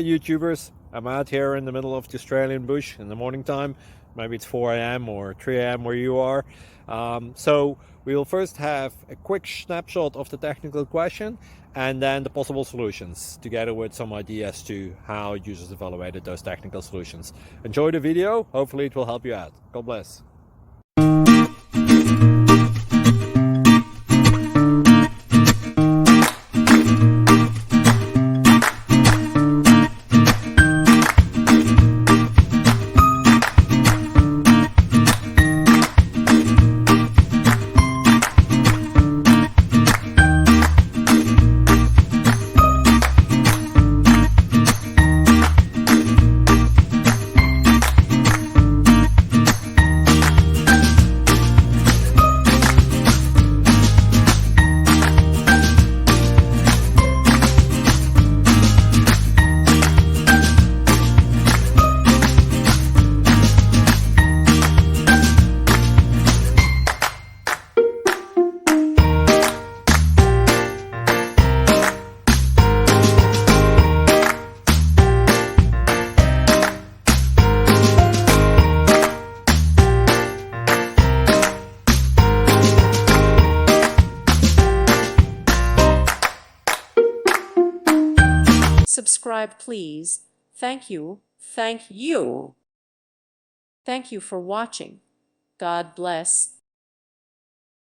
YouTubers. I'm out here in the middle of the Australian bush in the morning time. Maybe it's 4 a.m. or 3 a.m. where you are. So we'll first have a quick snapshot of the technical question and then the possible solutions, together with some ideas to how users evaluated those technical solutions. Enjoy the video. Hopefully it will help you out. God bless. Subscribe, please. Thank you. Thank you. Thank you for watching. God bless.